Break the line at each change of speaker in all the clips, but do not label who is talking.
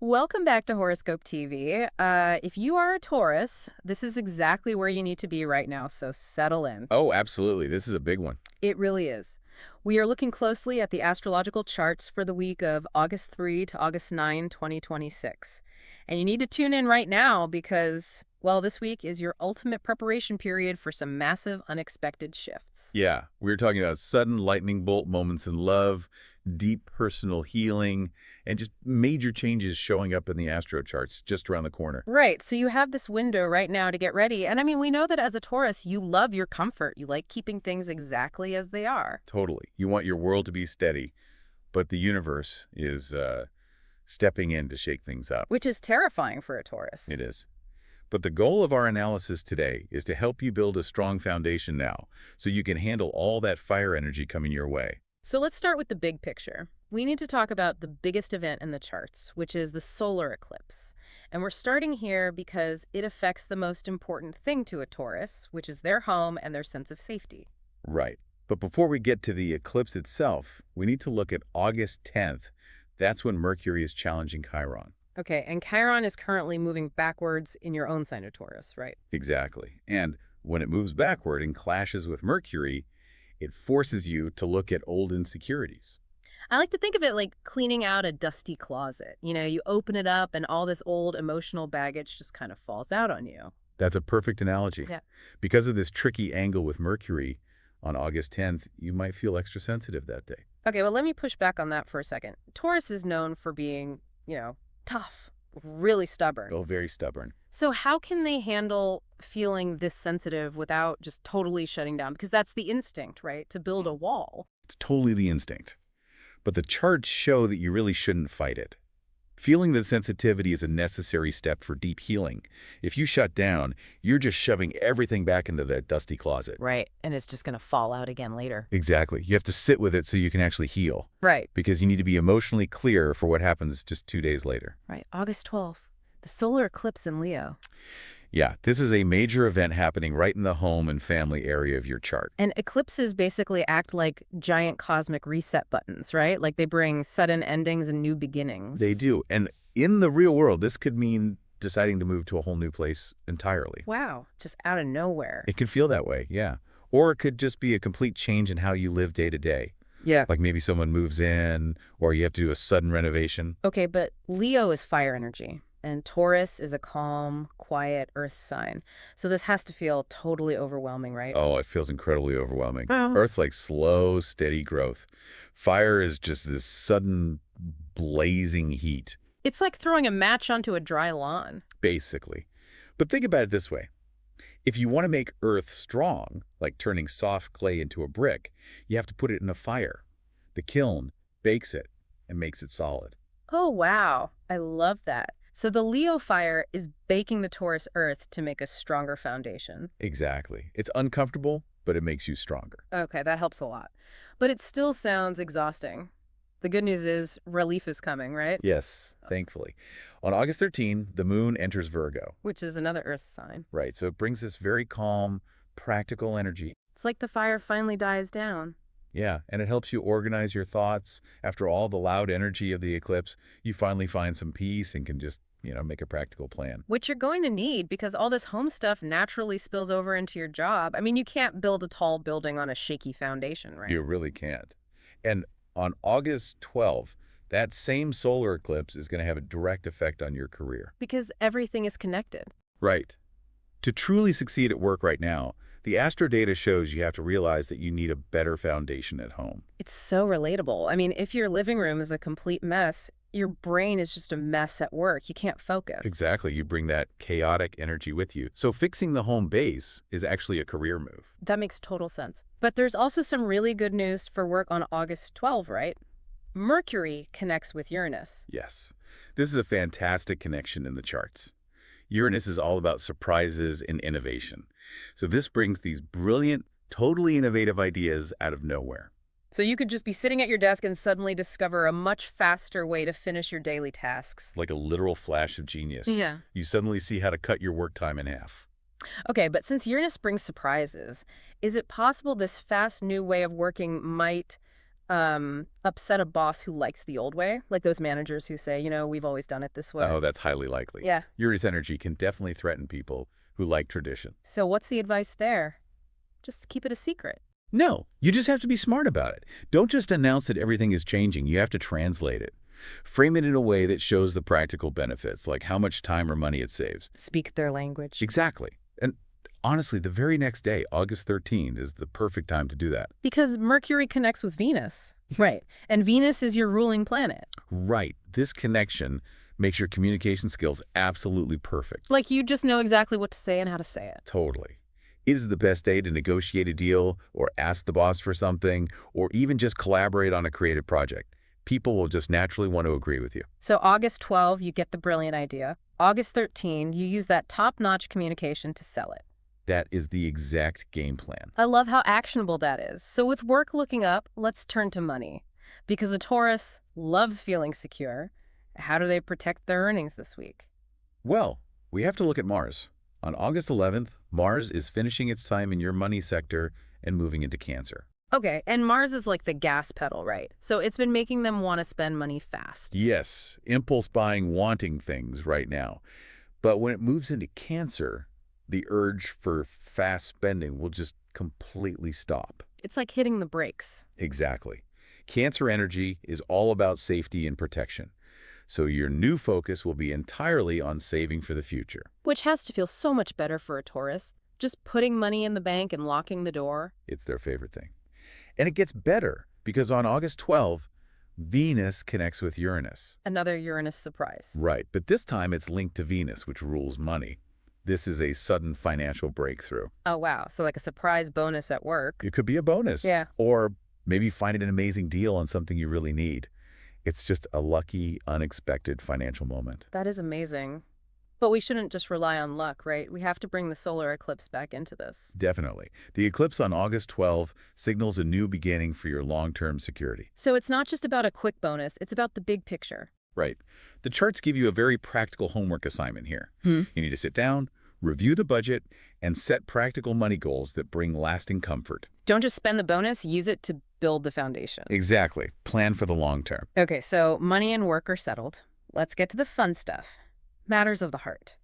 Welcome back to Horoscope TV. If you are a Taurus, this is exactly where you need to be right now, so settle in.
Oh, absolutely. This is a big one.
It really is. We are looking closely at the astrological charts for the week of August 3 to August 9, 2026. And you need to tune in right now because, well, this week is your ultimate preparation period for some massive, unexpected shifts.
Yeah, we're talking about sudden lightning bolt moments in love, deep personal healing, and just major changes showing up in the astro charts just around the corner.
Right, so you have this window right now to get ready. And I mean, we know that as a Taurus, you love your comfort. You like keeping things exactly as they are.
Totally. You want your world to be steady, but the universe is stepping in to shake things up.
Which is terrifying for a Taurus.
It is. But the goal of our analysis today is to help you build a strong foundation now so you can handle all that fire energy coming your way.
So let's start with the big picture. We need to talk about the biggest event in the charts, which is the solar eclipse. And we're starting here because it affects the most important thing to a Taurus, which is their home and their sense of safety.
Right. But before we get to the eclipse itself, we need to look at August 10th. That's when Mercury is challenging Chiron.
Okay, and Chiron is currently moving backwards in your own sign of Taurus, right?
Exactly. And when it moves backward and clashes with Mercury, it forces you to look at old insecurities.
I like to think of it like cleaning out a dusty closet. You know, you open it up and all this old emotional baggage just kind of falls out on you.
That's a perfect analogy.
Yeah.
Because of this tricky angle with Mercury, on August 10th, you might feel extra sensitive that day.
Okay, well, let me push back on that for a second. Taurus is known for being, tough, really stubborn.
Oh, very stubborn.
So how can they handle feeling this sensitive without just totally shutting down? Because that's the instinct, right? To build a wall.
It's totally the instinct. But the charts show that you really shouldn't fight it. Feeling that sensitivity is a necessary step for deep healing. If you shut down, you're just shoving everything back into that dusty closet.
Right, and it's just going to fall out again later.
Exactly. You have to sit with it so you can actually heal.
Right.
Because you need to be emotionally clear for what happens just 2 days later.
Right, August 12th, the solar eclipse in Leo.
Yeah, this is a major event happening right in the home and family area of your chart.
And eclipses basically act like giant cosmic reset buttons, right? Like they bring sudden endings and new beginnings.
They do. And in the real world, this could mean deciding to move to a whole new place entirely.
Wow, just out of nowhere.
It can feel that way, yeah. Or it could just be a complete change in how you live day to day.
Yeah.
Like maybe someone moves in, or you have to do a sudden renovation.
Okay, but Leo is fire energy, and Taurus is a calm, quiet earth sign. So this has to feel totally overwhelming, right?
Oh, it feels incredibly overwhelming.
Oh.
Earth's like slow, steady growth. Fire is just this sudden blazing heat,
It's like throwing a match onto a dry lawn.
basically. But think about it this way. If you want to make Earth strong, like turning soft clay into a brick, you have to put it in a fire. The kiln bakes it and makes it solid.
Oh, wow. I love that. So the Leo fire is baking the Taurus earth to make a stronger foundation.
Exactly. It's uncomfortable, but it makes you stronger.
Okay, that helps a lot. But it still sounds exhausting. The good news is relief is coming, right?
Yes, thankfully. On August 13, the moon enters Virgo.
Which is another earth sign.
Right, so it brings this very calm, practical energy.
It's like the fire finally dies down.
Yeah, and it helps you organize your thoughts. After all the loud energy of the eclipse, you finally find some peace and can just, make a practical plan.
Which you're going to need because all this home stuff naturally spills over into your job. I mean, you can't build a tall building on a shaky foundation, right?
You really can't. And on August 12th, that same solar eclipse is going to have a direct effect on your career.
Because everything is connected.
Right. To truly succeed at work right now, the astro data shows you have to realize that you need a better foundation at home.
It's so relatable. I mean, if your living room is a complete mess, your brain is just a mess at work. You can't focus.
Exactly. You bring that chaotic energy with you. So fixing the home base is actually a career move.
That makes total sense. But there's also some really good news for work on August 12, right? Mercury connects with Uranus.
Yes. This is a fantastic connection in the charts. Uranus is all about surprises and innovation. So this brings these brilliant, totally innovative ideas out of nowhere.
So you could just be sitting at your desk and suddenly discover a much faster way to finish your daily tasks.
Like a literal flash of genius.
Yeah.
You suddenly see how to cut your work time in half.
Okay, but since Uranus brings surprises, is it possible this fast new way of working might Upset a boss who likes the old way, like those managers who say, we've always done it this way.
Oh, that's highly likely.
Yeah.
Uranus energy can definitely threaten people who like tradition.
So what's the advice there? Just keep it a secret.
No, you just have to be smart about it. Don't just announce that everything is changing. You have to translate it. Frame it in a way that shows the practical benefits, like how much time or money it saves.
Speak their language.
Exactly. And honestly, the very next day, August 13th, is the perfect time to do that.
Because Mercury connects with Venus. Right. And Venus is your ruling planet.
Right. This connection makes your communication skills absolutely perfect.
Like you just know exactly what to say and how to say it.
Totally. It is the best day to negotiate a deal or ask the boss for something or even just collaborate on a creative project. People will just naturally want to agree with you.
So August 12, you get the brilliant idea. August 13, you use that top-notch communication to sell it.
That is the exact game plan.
I love how actionable that is. So with work looking up, let's turn to money. Because a Taurus loves feeling secure. How do they protect their earnings this week?
Well, we have to look at Mars. On August 11th, Mars is finishing its time in your money sector and moving into Cancer.
Okay, and Mars is like the gas pedal, right? So it's been making them want to spend money fast.
Yes, impulse buying, wanting things right now. But when it moves into Cancer, the urge for fast spending will just completely stop.
It's like hitting the brakes.
Exactly. Cancer energy is all about safety and protection. So your new focus will be entirely on saving for the future.
Which has to feel so much better for a Taurus. Just putting money in the bank and locking the door.
It's their favorite thing. And it gets better because on August 12th, Venus connects with Uranus.
Another Uranus surprise.
Right, but this time it's linked to Venus, which rules money. This is a sudden financial breakthrough.
Oh, wow. So like a surprise bonus at work.
It could be a bonus.
Yeah.
Or maybe finding an amazing deal on something you really need. It's just a lucky, unexpected financial moment.
That is amazing. But we shouldn't just rely on luck, right? We have to bring the solar eclipse back into this.
Definitely. The eclipse on August 12th signals a new beginning for your long-term security.
So it's not just about a quick bonus, it's about the big picture.
Right. The charts give you a very practical homework assignment here.
Hmm.
You need to sit down, review the budget, and set practical money goals that bring lasting comfort.
Don't just spend the bonus, use it to build the foundation.
Exactly. Plan for the long term.
Okay, so money and work are settled. Let's get to the fun stuff. Matters of the heart.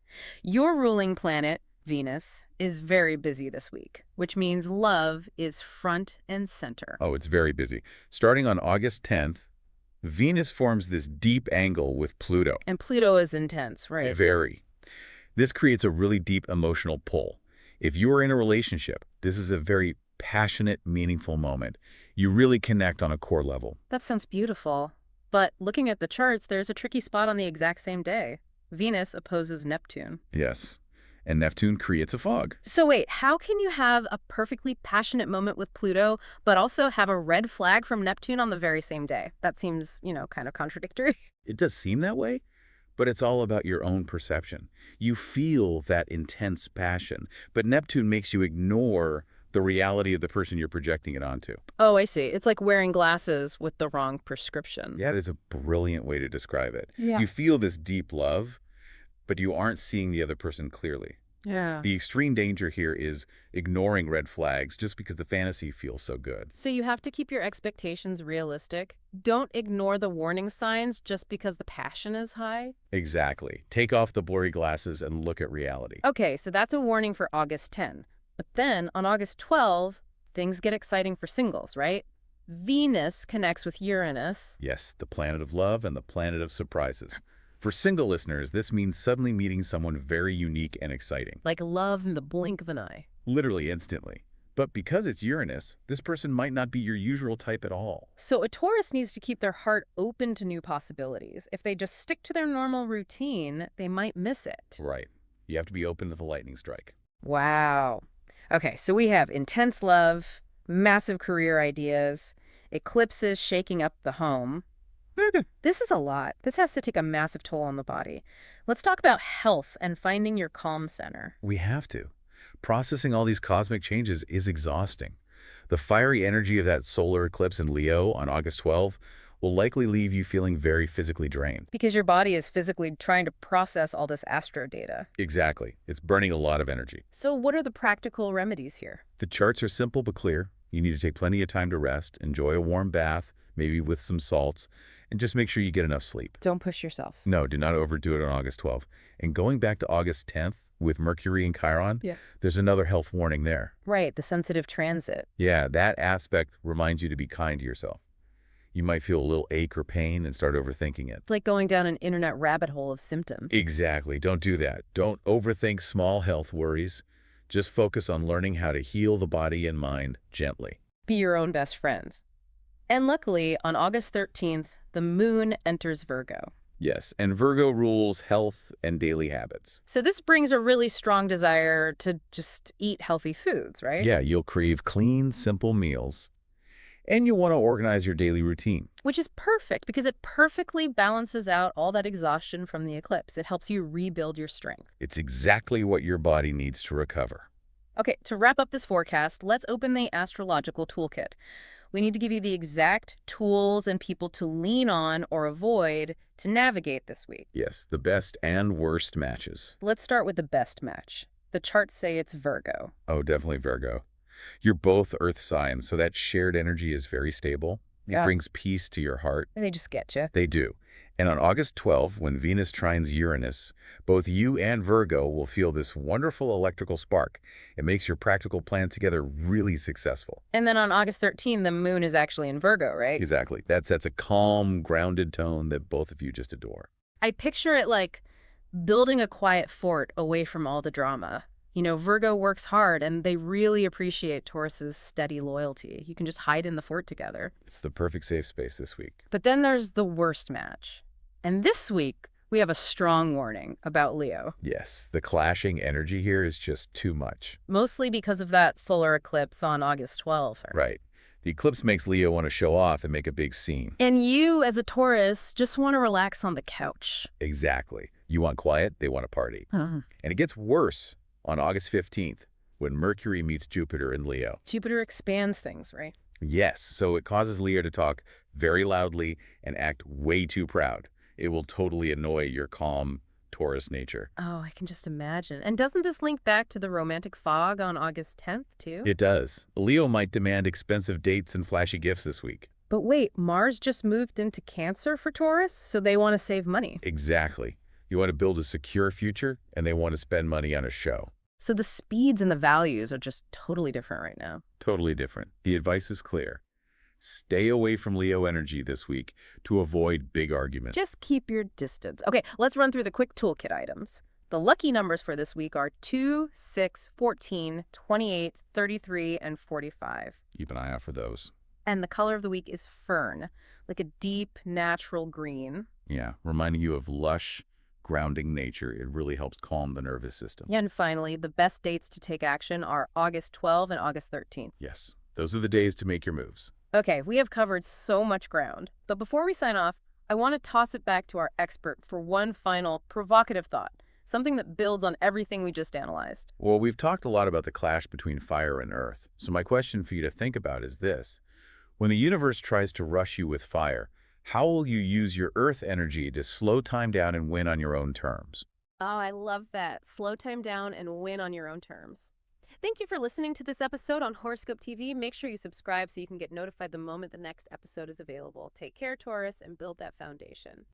Your ruling planet, Venus, is very busy this week, which means love is front and center.
Oh, it's very busy. Starting on August 10th, Venus forms this deep angle with Pluto.
And Pluto is intense, right?
Very. This creates a really deep emotional pull. If you are in a relationship, this is a very passionate, meaningful moment. You really connect on a core level.
That sounds beautiful. But looking at the charts, there's a tricky spot on the exact same day. Venus opposes Neptune.
Yes. And Neptune creates a fog.
So wait, how can you have a perfectly passionate moment with Pluto, but also have a red flag from Neptune on the very same day? That seems, kind of contradictory.
It does seem that way, but it's all about your own perception. You feel that intense passion, but Neptune makes you ignore the reality of the person you're projecting it onto.
Oh, I see. It's like wearing glasses with the wrong prescription.
That is a brilliant way to describe it.
Yeah.
You feel this deep love, but you aren't seeing the other person clearly.
Yeah.
The extreme danger here is ignoring red flags just because the fantasy feels so good.
So you have to keep your expectations realistic. Don't ignore the warning signs just because the passion is high.
Exactly. Take off the blurry glasses and look at reality.
Okay, so that's a warning for August 10. But then on August 12, things get exciting for singles, right? Venus connects with Uranus.
Yes, the planet of love and the planet of surprises. For single listeners, this means suddenly meeting someone very unique and exciting.
Like love in the blink of an eye.
Literally instantly. But because it's Uranus, this person might not be your usual type at all.
So a Taurus needs to keep their heart open to new possibilities. If they just stick to their normal routine, they might miss it.
Right. You have to be open to the lightning strike.
Wow. Okay, so we have intense love, massive career ideas, eclipses shaking up the home. This is a lot. This has to take a massive toll on the body. Let's talk about health and finding your calm center.
We have to. Processing all these cosmic changes is exhausting. The fiery energy of that solar eclipse in Leo on August 12th will likely leave you feeling very physically drained.
Because your body is physically trying to process all this astro data.
Exactly. It's burning a lot of energy.
So what are the practical remedies here?
The charts are simple but clear. You need to take plenty of time to rest, enjoy a warm bath, maybe with some salts, and just make sure you get enough sleep.
Don't push yourself.
No, do not overdo it on August 12th. And going back to August 10th with Mercury and Chiron,
Yeah.
there's another health warning there.
Right, the sensitive transit.
Yeah, that aspect reminds you to be kind to yourself. You might feel a little ache or pain and start overthinking it.
It's like going down an internet rabbit hole of symptoms.
Exactly. Don't do that. Don't overthink small health worries. Just focus on learning how to heal the body and mind gently.
Be your own best friend. And luckily, on August 13th, the moon enters Virgo.
Yes, and Virgo rules health and daily habits.
So this brings a really strong desire to just eat healthy foods, right?
Yeah, you'll crave clean, simple meals. And you'll want to organize your daily routine.
Which is perfect because it perfectly balances out all that exhaustion from the eclipse. It helps you rebuild your strength.
It's exactly what your body needs to recover.
Okay, to wrap up this forecast, let's open the astrological toolkit. We need to give you the exact tools and people to lean on or avoid to navigate this week.
Yes, the best and worst matches.
Let's start with the best match. The charts say it's Virgo.
Oh, definitely Virgo. You're both earth signs, so that shared energy is very stable. It
Yeah.
brings peace to your heart.
They just get you.
They do. And on August 12th, when Venus trines Uranus, both you and Virgo will feel this wonderful electrical spark. It makes your practical plan together really successful.
And then on August 13th, the moon is actually in Virgo, right?
Exactly. That sets a calm, grounded tone that both of you just adore.
I picture it like building a quiet fort away from all the drama. You know, Virgo works hard and they really appreciate Taurus's steady loyalty. You can just hide in the fort together.
It's the perfect safe space this week.
But then there's the worst match. And this week, we have a strong warning about Leo,
Yes, the clashing energy here is just too much.
mostly because of that solar eclipse on August 12th.
Right. The eclipse makes Leo want to show off and make a big scene.
And you, as a Taurus, just want to relax on the couch.
Exactly. You want quiet, they want to party.
Uh-huh.
And it gets worse on August 15th when Mercury meets Jupiter in Leo.
Jupiter expands things, right?
Yes, so it causes Leo to talk very loudly and act way too proud. It will totally annoy your calm Taurus nature.
Oh, I can just imagine. And doesn't this link back to the romantic fog on August 10th, too?
It does. Leo might demand expensive dates and flashy gifts this week.
But wait, Mars just moved into Cancer for Taurus, so they want to save money.
Exactly. You want to build a secure future, and they want to spend money on a show.
So the speeds and the values are just totally different right now.
Totally different. The advice is clear. Stay away from Leo energy this week to avoid big arguments.
Just keep your distance. Okay, let's run through the quick toolkit items. The lucky numbers for this week are 2, 6, 14, 28, 33, and 45.
Keep an eye out for those.
And the color of the week is fern, like a deep, natural green.
Yeah, reminding you of lush, grounding nature. It really helps calm the nervous system.
Yeah, and finally, the best dates to take action are August 12th and August 13th.
Yes, those are the days to make your moves.
Okay, we have covered so much ground. But before we sign off, I want to toss it back to our expert for one final provocative thought, something that builds on everything we just analyzed.
Well, we've talked a lot about the clash between fire and earth. So my question for you to think about is this. When the universe tries to rush you with fire, how will you use your earth energy to slow time down and win on your own terms?
Oh, I love that. Slow time down and win on your own terms. Thank you for listening to this episode on Horoscope TV. Make sure you subscribe so you can get notified the moment the next episode is available. Take care, Taurus, and build that foundation.